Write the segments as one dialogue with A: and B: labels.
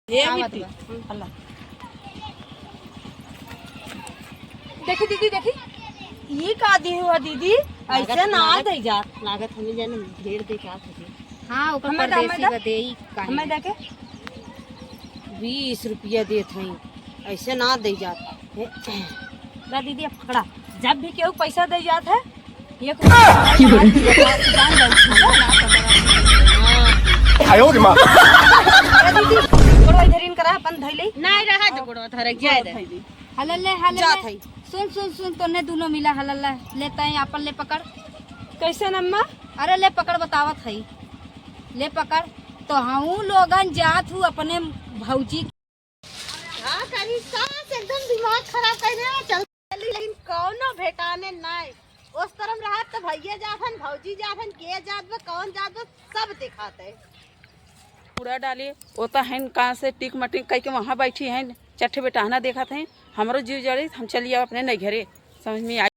A: देखी दीदी देखी ये का दी हुआ दीदी ऐसे ना दे जा
B: लागत हमें जाने ढेर दे का
A: हां ऊपर परदेसी का देई हमें देखे
B: 20 रुपया देत हई ऐसे ना दे जात
A: ला दीदी अब पकड़ा जब भी केहू पैसा दे जात है ये
C: आयो रे मां
A: दीदी गोड़वा इधर इन करा अपन धइले
B: नहीं रहा तो गोड़वा धरक जाए दे
A: हलले
B: जात हई
A: सुन सुन सुन तोने दोनों मिला हलला लेता है अपन ले पकड़ कैसे नम्मा अरे ले पकड़ बतावत हई ले पकड़ तो हाउ लोगन जात हूँ अपने भौजी
B: हां करी कहां से एकदम दिमाग खराब कर रहे चल लेकिन कौनो भेटाने नहीं उस तरफ रहा तो भैया जाथन भौजी जाथन के जात बा कौन जात बा सब दिखाते
D: कूड़ा डाली होता है कहाँ से टिक मटिक कह के वहाँ बैठी हैं चट्टे बेटाना देखा थे हमारो जीव जड़ी हम चलिए अपने नहीं घरे समझ में आई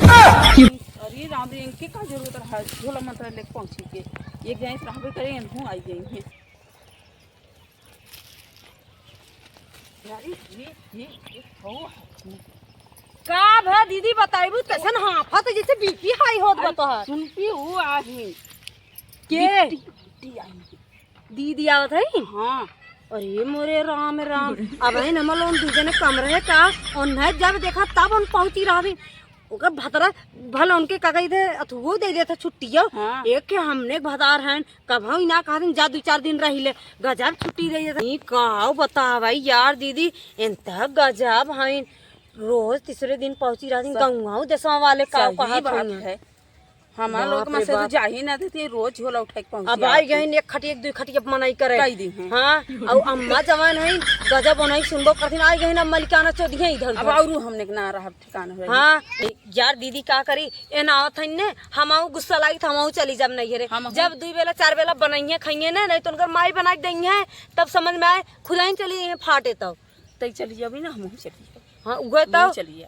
D: अरे राम रे इनके का जरूरत है झोला मंत्र लेके पहुंची के एक जाए रहबे करे हूं आई गई हैं यारी ये हो
A: का भा दीदी बताइबू कैसन हाफत जैसे बीपी हाई होत बा तोहर
D: सुनती हूँ आज ही
A: के दीदी आवत है
D: हाँ
A: अरे मोरे राम राम अब है न मलोन दूजने कम रहे का और न जब देखा तब उन पहुंची रही ओकर भतरा भल उनके का गई थे अथुओ दे देता छुट्टियो
D: हाँ।
A: एक के हमने भतार हैं कभी ना कहा दिन जा 2-4 दिन रही ले गजब छुट्टी दे देता कहा बतावाई यार दीदी इंतहा गजब हैं रोज तीसरे दिन पहुंची रही गाँव देशवा वाले का
D: सही बात है हमारा लोग में से तो जा ही ना देती रोज झोला उठा के पहुंची
A: अब आई गई एक खटिया 2 खटिया मनाई करे
D: कई दिन हैं।
A: हाँ और अम्मा जवान है गजब बनाई सुनबो करथिन आई गई ना मलिकाना चोदिया इधर
D: अब और हमने ना रहा ठिकाना है
A: हाँ यार दीदी का करी एना आवत है ने हमाऊ गुस्सा लागी हमाऊ चली जब नहीं रे जब 2 बेला 4 बेला बनाइए खाइए ना नहीं तो उनकर माई बना के देंगे तब समझ में आए खुदाई चली फाटे तब
D: तई चली जाबी ना हम चली
A: हाँ उगे तो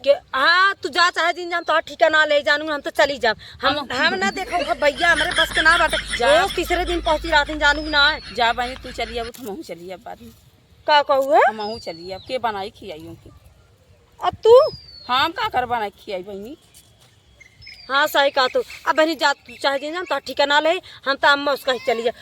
A: के हाँ तू जा चाहे दिन जाम तो ठिका ना ले जानू हम तो चली जाम हम ना देखो भैया हमारे बस के ना बाटे रोज तीसरे दिन पहुंची रात जानू ना
D: जा बनी तू चली अब तो हम चली अब बाद में
A: का कहू है
D: हम चली अब के बनाई खियाइयों की
A: अब तू
D: हम का कर बनाई खियाई बहनी
A: हाँ सही कहा तू अब बहनी जा तू चाहे दिन जाम तो ठिका ना ले हम तो अम्मा उसका ही चली जा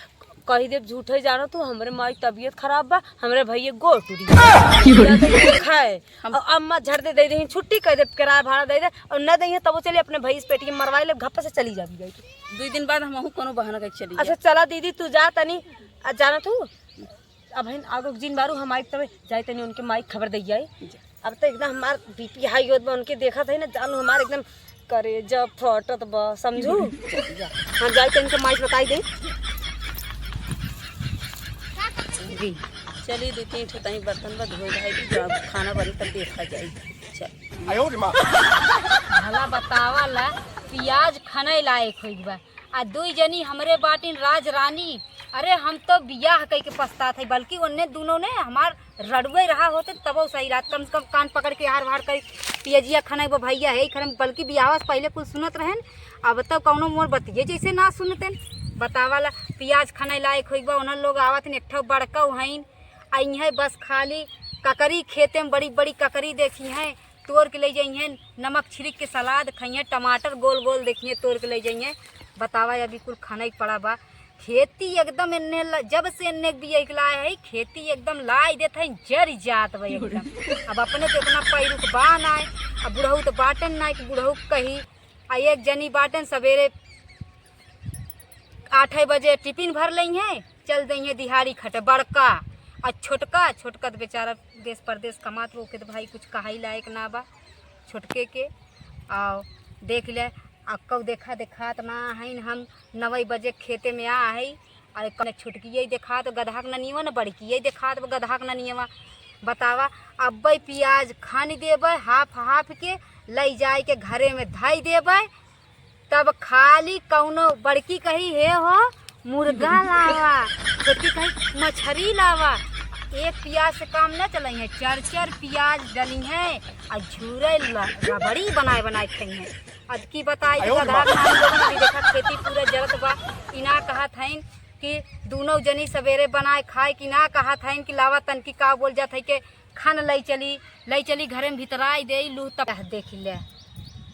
A: कही देव झूठ ही जानो तू हमरे माई तबीयत खराब बा हमरे भैया गोड़ टूट खाए और अम्मा झड़ दे दे छुट्टी कह दे किराया भाड़ा दे दे और न दे तब वो चली अपने भैया पेटी में मरवाई ले घप्पा से चली जाबी गई
D: 2 दिन बाद हम कोनो बहाना के चली
A: अच्छा चला दीदी तू जा तनी जाना तू अब है आगो जिन बारू हम आई तब जाए तनी उनके माई खबर दे जाए अब तो एकदम हमार बीपी हाई होत बा उनके देखा था ना जानू हमार एकदम करे जब फटत बा समझू हाँ जाए तनी के माई बताई दे
D: चली 2-3 ठोताई बर्तन बा धोई धाई जब खाना बनी तब देखा जाए चल
C: आयो रे मां
A: भला बतावा ला प्याज खने लायक होई बा आ 2 जनी हमरे बाटिन राज रानी अरे हम तो बियाह कई के पछतात है बल्कि उन्ने दोनों ने हमार रड़वे रहा होते तब सही रात कम से कम कान पकड़ के हार हार कर पियजिया खने वो भैया है खरम बल्कि बियाह से पहले कुछ सुनत रहन अब तब कौनो मोर बतिये जैसे ना सुनते बतावाला प्याज खने लायक होई बा उन लोग आवत एक ठो बड़का हईन आई है बस खाली ककरी खेते में बड़ी बड़ी ककरी देखी हैं तोड़ के ले जाइए नमक छिड़क के सलाद खाइए टमाटर गोल गोल देखिए तोड़ के ले जाइए बतावा अभी कुल खाना ही पड़ा बा खेती एकदम इन्ने जब से इन्ने बिया लाए है खेती एकदम लाई देते हैं जर जात बा एकदम अब अपने तो इतना पैरुक बा ना अब बुढ़ऊ तो बाटन ना कि बुढ़ऊ कही आ एक जनी बाटन सवेरे 8 बजे टिफिन भर ली है चल देंगे दिहाड़ी खटे बड़का और छोटका तो बेचारा देश परदेश कमात वो के तो भाई कुछ कहा ही लायक ना बा छोटके के आओ देख ले कब देखा तो ना है हम 9 बजे खेते में आ है अरे कने छुटकी देखा तो गधा के ननियवा न बड़की देखा तो गधा के ननियवा बतावा अब प्याज खानी देवे हाफ के लई जाए के घरे में धाई देवे तब खाली कौनो बड़की कही है हो मुर्गा लावा छोटकी कही मछली लावा एक प्याज से काम न चल है 4 प्याज डली है और झूरे रबड़ी बनाए खाई है अब की बताई देखा खेती पूरा जरत बा इना कहत हैं कि दोनों जनी सवेरे बनाए खाए कि ना कहा था कि लावा तनकी का बोल जात है कि खान लई चली घरे में भीतराई दे लू तब देख ले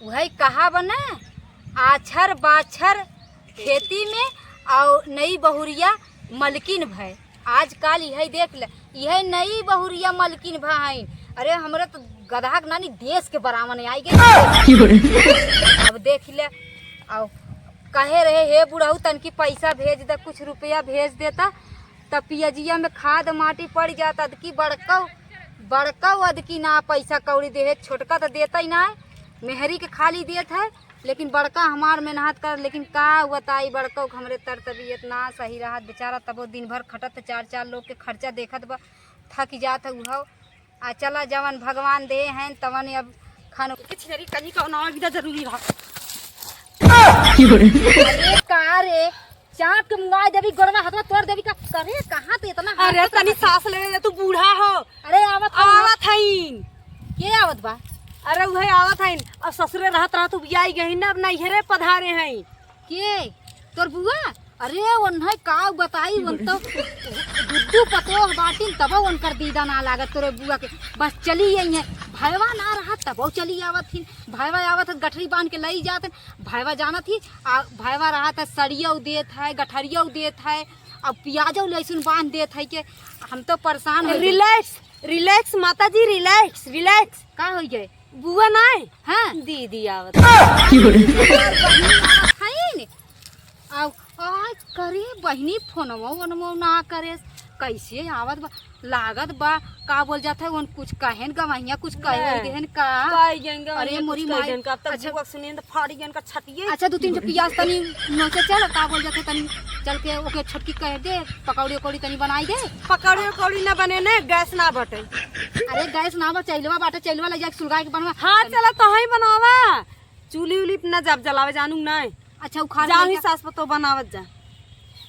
A: वही कहा बना आछर बाछर खेती में और नई बहुरिया मलकिन भय आजकल यही देख ले यही नई बहुरिया मलकिन भाई अरे हमरे तो गधा नानी देश के बराबर नहीं आई गई अब देख ले अब कहे रहे हे बुढ़ऊ तनकी पैसा भेज दे कुछ रुपया भेज देता तब पियजिया में खाद माटी पड़ जाता कि बड़का अदकी ना पैसा कौड़ी दे छोटका तो देता ही ना है मेहरी के खाली देत है लेकिन बड़का हमार मेहनत कर लेकिन का बताई बड़का हमरे तर तबीयत ना सही रहा बेचारा तब दिन भर खटत 4 लोग के खर्चा देखत बा थक जात है आ चला जवन भगवान दे हैं तवन अब खानो
B: किछरी कनी का ना विदा जरूरी रहा
A: अरे का रे चाट के मुंगा देवी गड़वा हाथ में तोड़ देवी का करे कहां पे इतना
B: अरे तनी सांस ले ले तू बूढ़ा हो
A: अरे
B: आवत हईन
A: के आवत बा
B: अरे वही आवत हईन अब ससुरे रहत रहा तू बियाई गई ना अब नैहरे पधारे हैं
A: के तोर बुआ अरे ओन्हे का बताई उन तो दुद्दू पतो बाटिन तब उनकर दीदा ना लागत तोरे बुआ के बस चली यही है भाईवा ना रहा तब चली आवत थी भाईवा आवत गठरी बांध के लई जात भाईवा जाना थी भाईवा रहा था सड़िया देत है गठरिया देत है अब प्याजो लहसुन बांध देत है के हम तो परेशान हो
B: रिलैक्स माता जी रिलैक्स
A: का हो गए
B: बुआ ना
A: हाँ
B: दीदी आवत
A: आज करे बहनी फोनमो वनमो ना करे कैसे आवत बा लागत बा का बोल जाता है उन कुछ कहन गवाहिया कुछ कहे देहन का अरे मोरी माई
B: का तब अच्छा सुनिए तो फाड़ी गन का छटिए
A: अच्छा 2-3 पियाज तनी नोचे चल का बोल जाते तनी चल के ओके छोटकी कह दे पकौड़ी उकौड़ी तनी बनाई दे
B: पकौड़ी उकौड़ी ना बने ने गैस ना बटे
A: अरे गैस ना बा चैलवा बाटे चैलवा ले जा सुलगा के बनवा
B: हां चला तो ही बनावा चूल्ही उली ना जब जलावे जानू ना
A: अच्छा उखाड़
B: जा ही सास पतो बनावत जा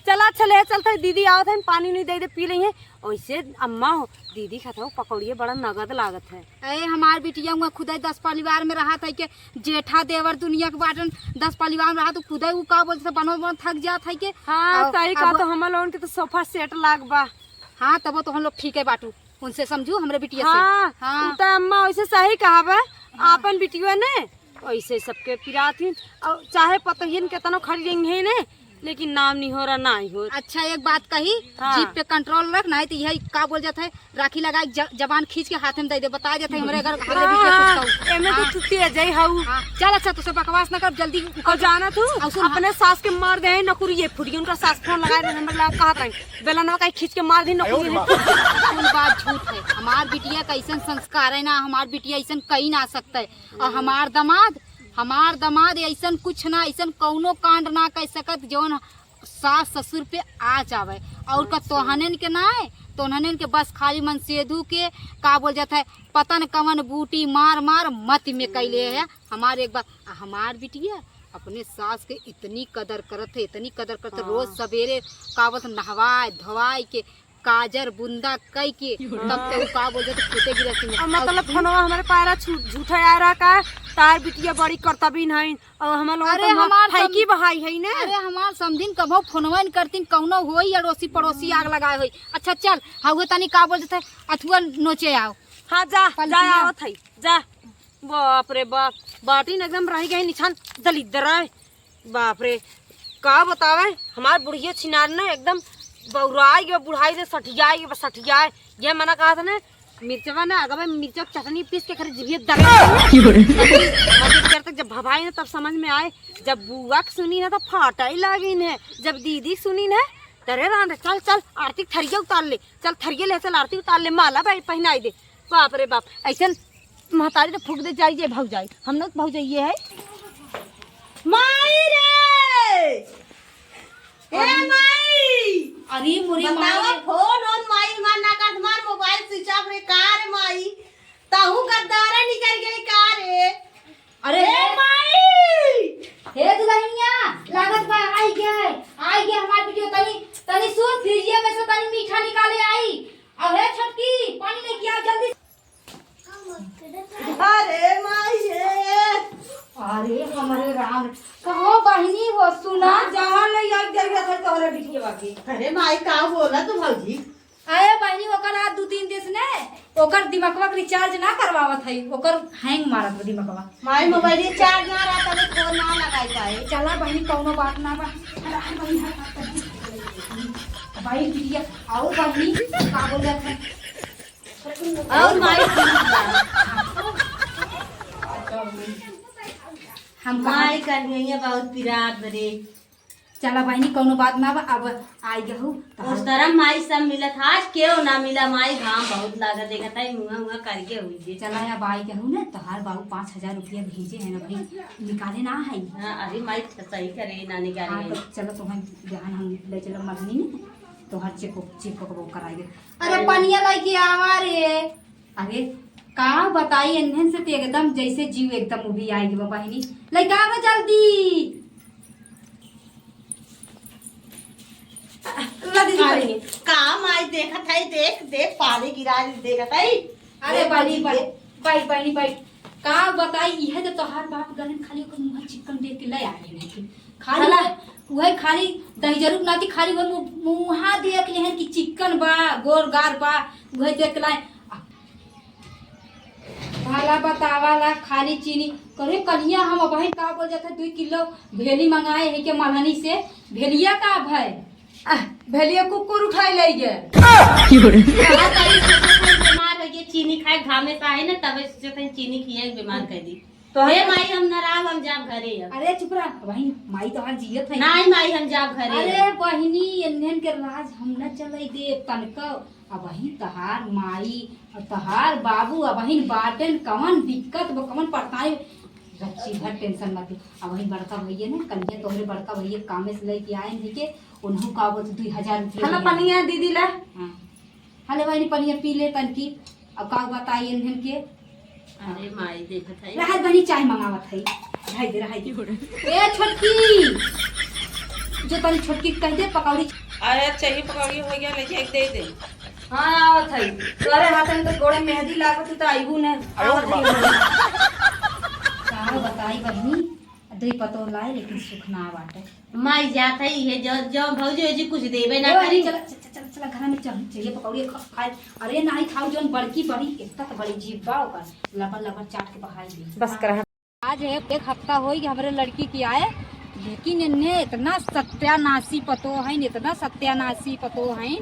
B: चला चले चलते दीदी आवत है पानी नहीं दे पी रही है वैसे अम्मा हो दीदी खाता हो पकौड़िए बड़ा नगद लागत है
A: अरे हमार बिटिया हुआ खुद 10 परिवार में रहा था कि जेठा देवर दुनिया के बाटन 10 परिवार में रहा तो खुद वो का बोलते बनो थक जात है के
B: हाँ सही कहा तो हम लोगन के तो सोफा सेट लाग बा
A: हाँ तब तो हम लोग ठीक है बाटू उनसे समझू हमरे बिटिया
B: हाँ,
A: से हाँ
B: तो अम्मा वैसे सही कहा बा आपन बिटिया ने वैसे सबके पिराती और चाहे पतहिन केतनो खरीदेंगे है ने लेकिन नाम नहीं हो रहा ना ही हो
A: अच्छा एक बात कही
B: हाँ।
A: जीप पे कंट्रोल रख नहीं तो यही का बोल जाता है राखी लगा जबान खींच के हाथ में दे दे बता देते हमरे अगर हमरे बिटिया
B: एमे तो तुती है जय हाउ
A: चल अच्छा तो बकवास ना कर जल्दी
B: और जाना तू अपने सास के मार दे नकुरी ये फुड़ी उनका सास फोन लगा दे नंबर लगा कहा था बेला ना कहीं खींच के मार दी नकुरी
A: कौन बात झूठ है हमार बिटिया का ऐसा संस्कार है ना हमार बिटिया ऐसा कहीं ना सकता है और हमार दमाद ऐसा कुछ ना ऐसा कौनो कांड ना कर सकत जौन सास ससुर पे आ जावे और का तोहनन के ना है तोहनन के बस खाली मन सेधु के का बोल जाता है पतन कवन बूटी मार मत में कैले है हमार एक बात हमार बिटिया अपने सास के इतनी कदर करते रोज सवेरे कावत नहवाए धोवाए के काजर बुंदा कई के तब तक का बोल जाते खेते गिरती में
B: मतलब फोनवा हमारे पायरा झूठा आ रहा का तार बिटिया बड़ी कर्तव्य नहीं और हम लोग
A: अरे हमार
B: की बहाई है ना
A: अरे हमार समझिन कभो फोनवा न करतीन कौनो होई अड़ोसी पड़ोसी आग लगाए होई अच्छा चल हाउ तनी का बोल जाते अथुआ नोचे आओ
B: हाँ जा आवत है जा बाप रे बाप बाटी एकदम रह गई निछान दलिद्र है बाप रे का बतावे हमार बुढ़िया छिनार ने एकदम बौराई बुढ़ाई से सठियाए ये मना कहा था ना मिर्चवा ना अगर मिर्चा चटनी पीस के खरीद जीभिए तक जब भभाई ना तब समझ में आए जब बुआ सुनी ना तो फाटा ही लागी है जब दीदी सुनी ना तरे रान चल आरती थरिया उतार ले चल आरती उतार ले माला भाई पहनाई दे बाप रे बाप ऐसे महतारी तो फूक दे जाइए भाग जाए हम लोग भाग जाइए है माई रे
A: अरे मोरी
B: बतावा फोन ऑन माई माना का तुम्हार मोबाइल स्विच ऑफ रे कार माई ताहू गद्दारा निकल गई कार रे
A: अरे माई हे दुल्हनिया लागत बा आई गया हमार वीडियो तनी सुन फ्रिज में से तनी मीठा निकाले आई अब हे छटकी पानी लेके आओ जल्दी
B: अरे माई
A: अरे हमारे राम कहो बहनी हो सुना
B: जहां ले याद कर गया था तोरे बिटिया बाकी
A: ओकर दिमागवा के रिचार्ज ना करवावत है, ओकर हैंग मारत बा दिमागवा।
B: माई मोबाइल चार्ज ना रहता तो फोन ना लगाई पाए।
A: चला बहनी कौनो बात ना बा। भाई बिटिया आओ बहनी का बोल रहा था
B: और माई
A: हम
B: माई कर गई है बहुत पिरात बरे।
A: चला बहनी कौनो बात ना बा। अब आई गहू
B: उस तरह माई सब मिलत आज क्यों ना मिला माई घाम बहुत लागत देखत है मुंह मुंह करके हुई जे।
A: चला अब आई गहू ना तोहार बाबू 5,000 रुपया भेजे है ना भाई, निकाले ना है।
B: हां अरे माई सही करे ना
A: हाँ
B: निकाले।
A: तो चलो तुम्हें जहाँ हम ले चलो मरनी ने तोहार चेक वो कराएंगे। अरे पनिया लेके आवा रे। अरे का बताई इन्हें से तो एकदम जैसे जीव एकदम उभी आएगी बा बहनी। लेके आवा जल्दी। ला दीदी पानी।
B: का माई देखत है देख देख पानी गिरा देखत है।
A: अरे बहनी बहनी का बताई इहे तो तोहार बाप गलन खाली ओकर मुंह चिकन देख के ले आ रहे हैं खाली वही खाली दही जरूर नाती खाली वो मुंहा देख ले हैं कि चिकन बा गोरगार बा वही देख लाए भाला बतावाला खाली चीनी करे कलिया हम बहन का बोल जाता 2 किलो भेली मंगाए है के मलहनी से भेलिया का भाई भेलिया कुकुर उठाई ले गए
B: बीमार हो गए चीनी खाए घामे का है ना तबे से चीनी खिए बीमार कर दी तो हे माई हम नाराज हम जाब घरे अब।
A: अरे चुप रहा बहन माई तो हाल जियत है
B: नहीं माई हम जाब घरे।
A: अरे बहनी इन्हन के राज हम न चले दे तनका अब वही तहार माई और तहार बाबू अब वही बाटन कवन दिक्कत कवन पड़ताई रच्ची भर टेंशन मत ली। अब वही बड़का भैया ने कलिया तोहरे बड़का भैया कामे से लेके आए हैं के उन्हों का वो 2,000 रुपया
B: हला पनिया दीदी ला।
A: हां हले भाई पनिया पी ले तनकी। अब का बताई इन्हन के
B: अरे माई देखत है
A: राहत बनी चाय मंगावत है भाई दे रहा ए छोटकी जो तनी छोटकी कह दे पकौड़ी।
D: अरे चाहिए पकौड़ी हो गया लेके एक दे दे।
A: हाँ आवत है तोरे हाथ में तो गोड़े मेहंदी लागत तो आईबू ने का बताई बहनी दे पतो लाए लेकिन सुख ना बाटे।
B: माई जात है ये जो भौजी जी कुछ देबे ना
A: अरे
B: करी।
A: चल चल चल घर में चल चाहिए पकौड़ी खाए। अरे नहीं खाओ जोन बड़की बड़ी इतना तो बड़ी जीभ बा ओकर लबर लबर चाट के पकाई दी बस कर। आज एक हफ्ता हो गया हमारे लड़की की आए लेकिन इन्हें इतना सत्यानाशी पतो है इतना सत्यानाशी पतो है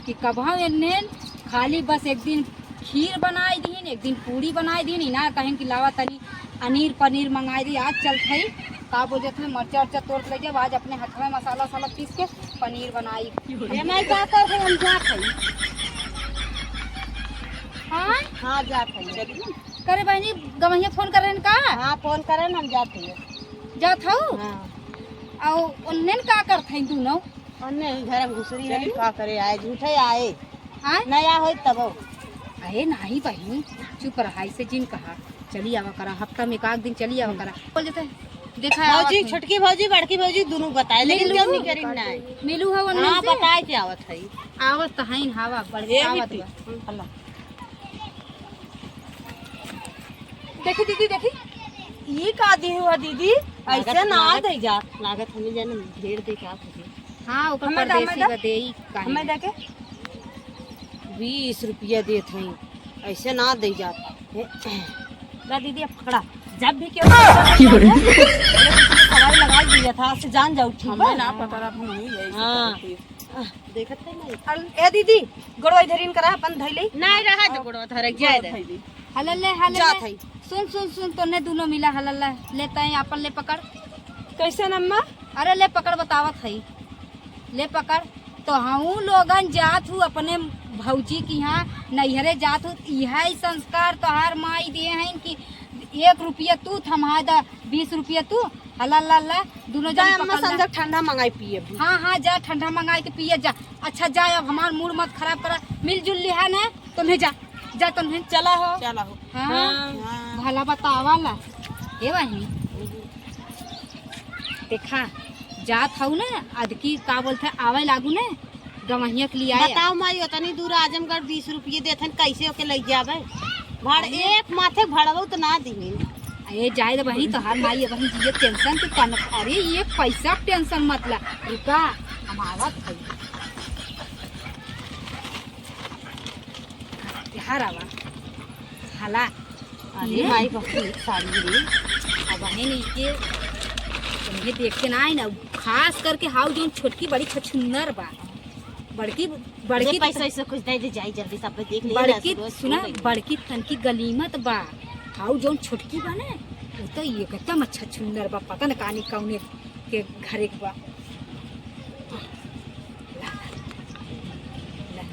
A: कि कभी इन्हें खाली बस एक दिन खीर बनाई दी एक दिन पूरी बनाई दी ना कहें कि लावा तनी अनीर पनीर मंगाई दी। आज चलते ही का बोल जाते हैं मर्चा वर्चा तोड़ ले जब आज अपने हाथ में मसाला वसाला पीस के पनीर बनाई।
B: मैं का कर हम जात है।
A: हाँ
B: हां जात है
A: करे बहनी गवैया फोन कर रहे का।
B: हां फोन करन हम जात है
A: जात हूँ
B: हां
A: और उन्हें का करते हैं दोनों
B: अन्ने घर में घुसरी है का करे आए झूठे आए
A: हाँ
B: नया होई तब।
A: अरे नहीं बहनी चुप रहा इसे जिन कहा चली आवा करा हफ्ता में एक दिन चली आवा करा बोल जाते देखा
B: भौजी छोटकी भौजी बड़की भौजी दोनों बताए लेकिन क्यों नहीं करी ना
A: मिलू है
B: हां
A: उन्हें
B: बताए के आवत है
A: आवत तो है हवा बड़े आवत
B: अल्लाह
A: देखी दीदी देखी
B: ये का दी हुआ दीदी ऐसे ना दे जा लागत हमें जाने ढेर दे क्या थे।
A: हाँ ऊपर परदेसी बदेई
B: हमें देके 20 रुपया देत हैं ऐसे ना दे जा। ला दीदी अब पकड़ा जब भी क्यों सवाल लगा दिया था से जान जाओ
D: हमें ना पता रहा हम नहीं गए।
B: हां देखत है नहीं ए दीदी गोड़वा इधर इन करा अपन धइले नहीं रहा तो गोड़वा धर जाए दे
A: हलले
B: जात
A: हलले
B: है।
A: सुन तो ने दोनों मिला हलले लेते हैं अपन ले पकड़
B: कैसे नम्मा
A: अरे ले पकड़ बतावत है ले पकड़ तो हम लोगन जात हूँ अपने भौजी की यहाँ नैहरे जात हूँ यह संस्कार तोहार माई दिए हैं कि 1 रुपया तू थमा दा 20 रुपया तू हल्ला दोनों
B: जाए
A: जन
B: अम्मा संजय ठंडा मंगाई पिए
A: हाँ जा ठंडा मंगाई के पिए जा। अच्छा जा अब हमार मूड मत खराब करा मिलजुल लिहा ना तुम्हें जा तुम्हें चला हो हाँ भला बतावाला हे वही देखा जात हूँ ना अदकी का बोलते आवे लागू ने गवहिया के लिए आए।
B: बताओ माई उतनी दूर आजमगढ़ 20 रुपये देथन कैसे ओके ले जावे भाड़ एक माथे भड़वो तो ना दी।
A: अरे जाए तो वही तो हर माई वही ये टेंशन तो कन अरे ये पैसा टेंशन मतलब रुका हमारा बिहार आवा हाला
B: अरे माई बहुत साड़ी रे।
A: अब बहन के तुम्हें देख के ना आई ना, खास करके हाउ जो छोटकी बड़ी छछुंदर बा, बड़की बड़की
B: पैसा ऐसा कुछ दे दे जाई जल्दी सब देख ले।
A: बड़की सुना बड़की तनकी गलीमत बा, हाउ जो छोटकी बा ना वो तो ये एकदम अच्छा छुंदर बा, पता न कानी कौने के घरे के बा।